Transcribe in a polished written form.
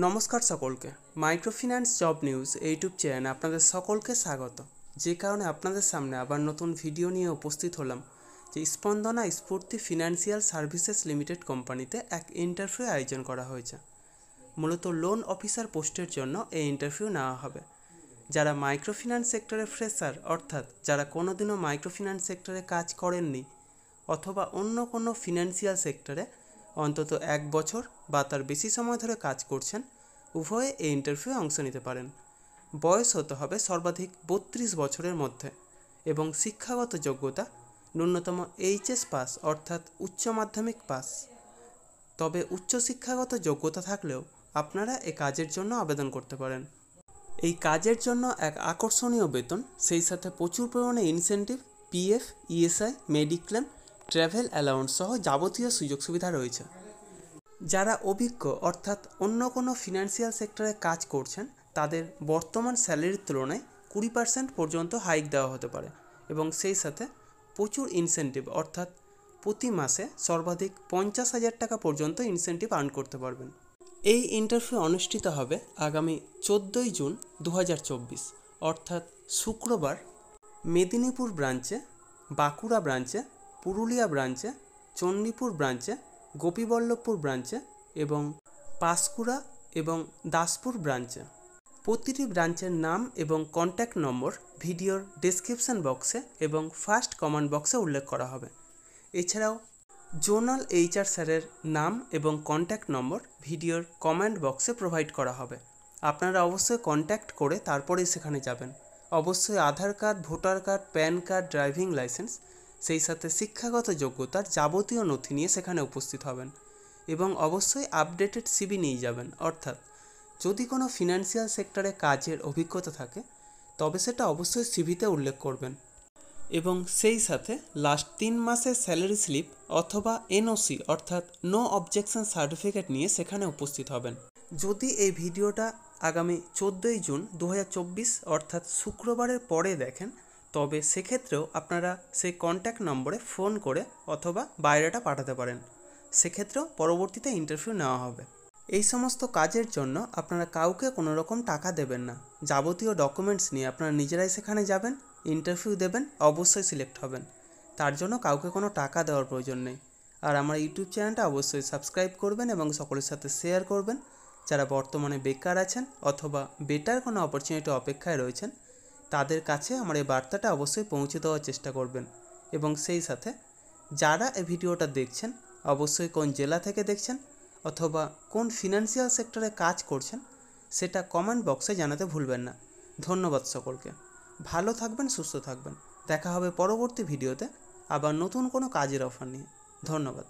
নমস্কার সকলকে। Microfinance job news YouTube চ্যানেলে আপনাদের সকলকে স্বাগত। যে কারণে আপনাদের সামনে আবার নতুন ভিডিও নিয়ে উপস্থিত হলাম যে স্পন্দনা স্ফূর্তি ফিনান্সিয়াল সার্ভিসেস লিমিটেড কোম্পানিতে এক ইন্টারভিউ আয়োজন করা হয়েছে। মূলত লোন অফিসার পোস্টের জন্য এই ইন্টারভিউ নেওয়া হবে। যারা মাইক্রোফিন্যান্স সেক্টরে ফ্রেশার, অর্থাৎ যারা কোনোদিনও মাইক্রোফিন্যান্স সেক্টরে কাজ করেননি অথবা অন্য কোনো ফিনান্সিয়াল সেক্টরে অন্তত 1 বছর বা তার বেশি সময় ধরে কাজ করছেন, উভয়ে এই ইন্টারভিউয়ে অংশ নিতে পারেন। বয়স হতে হবে সর্বাধিক 32 বছরের মধ্যে এবং শিক্ষাগত যোগ্যতা ন্যূনতম এইচএস পাস অর্থাৎ উচ্চ মাধ্যমিক পাস। তবে উচ্চশিক্ষাগত যোগ্যতা থাকলেও আপনারা এই কাজের জন্য আবেদন করতে পারেন। এই কাজের জন্য এক আকর্ষণীয় বেতন, সেই সাথে প্রচুর পরিমাণে incentive, PF, ESI, mediclaim, travel allowance সহ যাবতীয় সুযোগ সুবিধা রয়েছে। যারা অভিজ্ঞ অর্থাৎ অন্য কোনো ফিনান্সিয়াল সেক্টরে কাজ করছেন তাদের বর্তমান স্যালারির তুলনায় 20% পর্যন্ত হাইক দেওয়া হতে পারে এবং সেই সাথে প্রচুর ইনসেন্টিভ, অর্থাৎ প্রতি মাসে সর্বাধিক 50,000 টাকা পর্যন্ত ইনসেন্টিভ আর্ন করতে পারবেন। এই ইন্টারভিউ অনুষ্ঠিত হবে আগামী 14ই জুন 2024 অর্থাৎ শুক্রবার মেদিনীপুর ব্রাঞ্চে, বাঁকুড়া ব্রাঞ্চে, পুরুলিয়া ব্রাঞ্চে, চণ্ডীপুর ব্রাঞ্চে, গোপীবল্লভপুর ব্রাঞ্চে এবং পাঁশকুড়া এবং দাসপুর ব্রাঞ্চে। প্রতিটি ব্রাঞ্চের নাম এবং কন্ট্যাক্ট নম্বর ভিডিওর ডেসক্রিপশন বক্সে এবং ফার্স্ট কমেন্ট বক্সে উল্লেখ করা হবে। এছাড়াও জোনাল এইচআর স্যারের নাম এবং কন্ট্যাক্ট নম্বর ভিডিওর কমেন্ট বক্সে প্রোভাইড করা হবে। আপনারা অবশ্যই কন্ট্যাক্ট করে তারপরেই সেখানে যাবেন। অবশ্যই Aadhaar card, voter card, PAN card, driving licence, সেই সাথে শিক্ষাগত যোগ্যতার যাবতীয় নথি নিয়ে সেখানে উপস্থিত হবেন এবং অবশ্যই আপডেটেড সিভি নিয়ে যাবেন। অর্থাৎ যদি কোনো ফিনান্সিয়াল সেক্টরে কাজের অভিজ্ঞতা থাকে তবে সেটা অবশ্যই সিভিতে উল্লেখ করবেন এবং সেই সাথে লাস্ট 3 মাসের স্যালারি স্লিপ অথবা এনওসি অর্থাৎ নো অবজেকশন সার্টিফিকেট নিয়ে সেখানে উপস্থিত হবেন। যদি এই ভিডিওটা আগামী 14ই জুন 2024 অর্থাৎ শুক্রবারের পরে দেখেন তবে সেক্ষেত্রেও আপনারা সেই কন্ট্যাক্ট নম্বরে ফোন করে অথবা বায়োডাটা পাঠাতে পারেন। সেক্ষেত্রেও পরবর্তীতে ইন্টারভিউ নেওয়া হবে। এই সমস্ত কাজের জন্য আপনারা কাউকে কোনো রকম টাকা দেবেন না। যাবতীয় ডকুমেন্টস নিয়ে আপনারা নিজেরাই সেখানে যাবেন, ইন্টারভিউ দেবেন, অবশ্যই সিলেক্ট হবেন। তার জন্য কাউকে কোনো টাকা দেওয়ার প্রয়োজন নেই। আর আমার ইউটিউব চ্যানেলটা অবশ্যই সাবস্ক্রাইব করবেন এবং সকলের সাথে শেয়ার করবেন। যারা বর্তমানে বেকার আছেন অথবা বেটার কোনো অপরচুনিটি অপেক্ষায় রয়েছেন তাদের কাছে আমার এই বার্তাটা অবশ্যই পৌঁছে দেওয়ার চেষ্টা করবেন। এবং সেই সাথে যারা এই ভিডিওটা দেখছেন অবশ্যই কোন জেলা থেকে দেখছেন অথবা কোন ফিনান্সিয়াল সেক্টরে কাজ করছেন সেটা কমেন্ট বক্সে জানাতে ভুলবেন না। ধন্যবাদ সকলকে। ভালো থাকবেন, সুস্থ থাকবেন। দেখা হবে পরবর্তী ভিডিওতে আবার নতুন কোনো কাজের অফার নিয়ে। ধন্যবাদ।